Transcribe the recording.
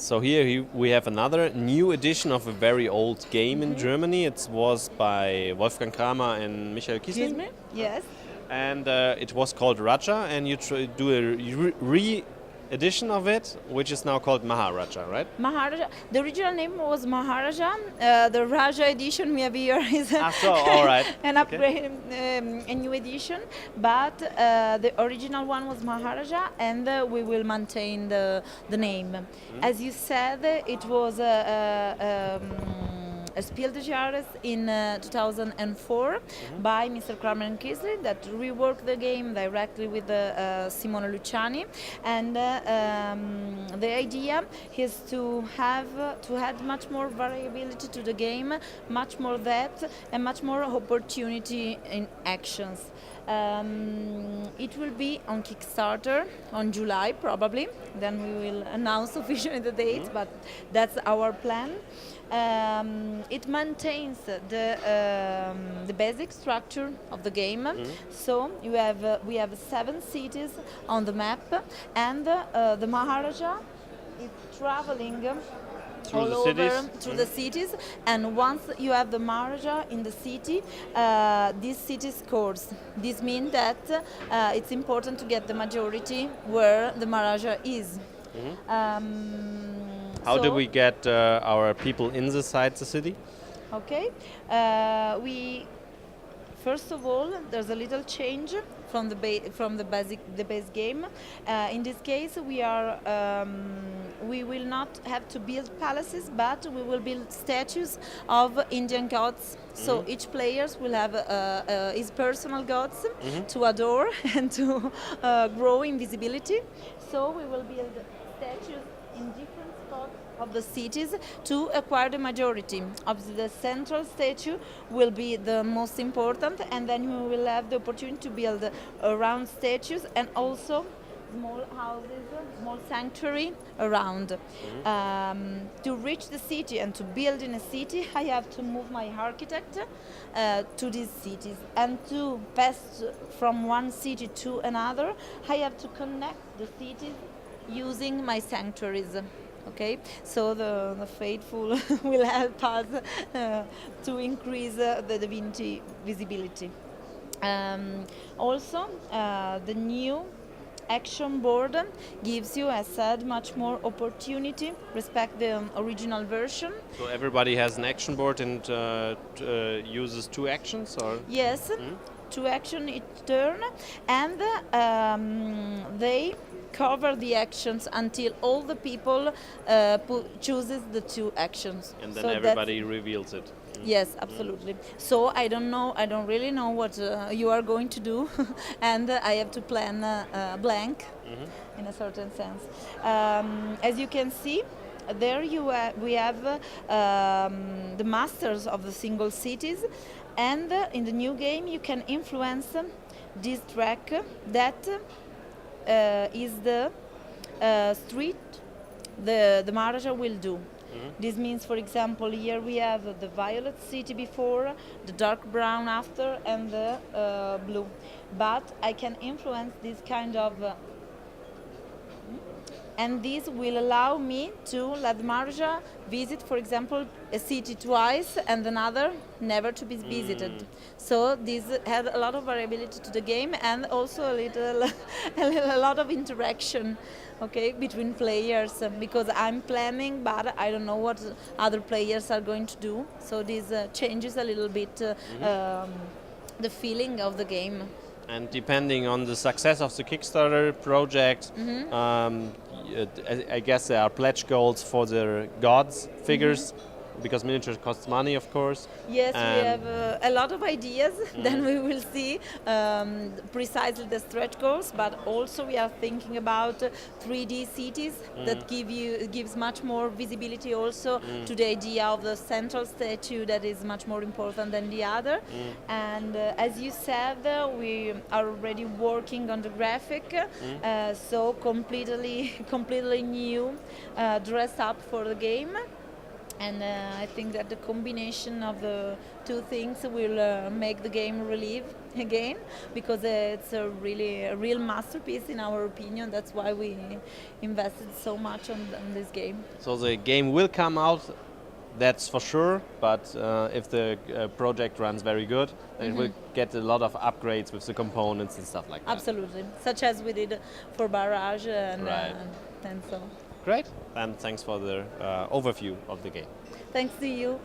So here we have another new edition of a very old game in Germany. It was by Wolfgang Kramer and Michael Kiesling. Yes. And it was called Raja, and you do a re-edition of it, which is now called Maharaja, right? Maharaja. The original name was Maharaja. The Raja edition we have here is all right. an upgrade, a new edition. But the original one was Maharaja, and we will maintain the name. As you said, it was a Spiel des Jahres in 2004 by Mr. Kramer and Kiesling that reworked the game directly with Simone Luciani, and the idea is to add much more variability to the game, much more depth, and much more opportunity in actions. It will be on Kickstarter on July probably. Then we will announce officially the date, but that's our plan. It maintains the basic structure of the game. So we have 7 cities on the map, and the Maharaja is traveling through the cities, and once you have the Maharaja in the city, this city scores. This means that it's important to get the majority where the Maharaja is. How do we get our people inside the city? Okay, first of all, there's a little change from the base game. In this case, we will not have to build palaces, but we will build statues of Indian gods. So each player will have his personal gods to adore and to grow in visibility. So we will build statues in different spots of the cities to acquire the majority. Obviously, the central statue will be the most important, and then we will have the opportunity to build around statues and also small houses, small sanctuary around. To reach the city and to build in a city, I have to move my architect to these cities, and to pass from one city to another, I have to connect the cities using my sanctuaries. Okay, so the faithful will help us to increase the divinity visibility. Also, the new action board gives you, as said, much more opportunity, respect the original version. So everybody has an action board and uses 2 actions, or? Yes, 2 actions each turn, and they cover the actions until all the people chooses the 2 actions. And then everybody reveals it. Yes, absolutely. So I don't really know what you are going to do, and I have to plan blank in a certain sense. As you can see, there we have the masters of the single cities, and in the new game you can influence this track that is the street the Maharaja will do. This means, for example, here we have the violet city before, the dark brown after, and the blue. But I can influence this kind of and this will allow me to let the Maharaja visit, for example, a city twice and another never to be visited. So this had a lot of variability to the game, and also a lot of interaction, okay, between players, because I'm planning, but I don't know what other players are going to do. So this changes a little bit the feeling of the game. And depending on the success of the Kickstarter project, I guess there are pledge goals for the gods figures, because miniatures costs money, of course. Yes, we have a lot of ideas. Then we will see precisely the stretch goals, but also we are thinking about 3D cities that gives much more visibility also to the idea of the central statue that is much more important than the other. And as you said, we are already working on the graphic, so completely new dress up for the game. And I think that the combination of the two things will make the game relive again, because it's a real masterpiece in our opinion. That's why we invested so much on this game. So the game will come out, that's for sure, but if the project runs very good, then it will get a lot of upgrades with the components and stuff like that. Absolutely, such as we did for Barrage and, Right. and so. Great, and thanks for the overview of the game. Thanks to you.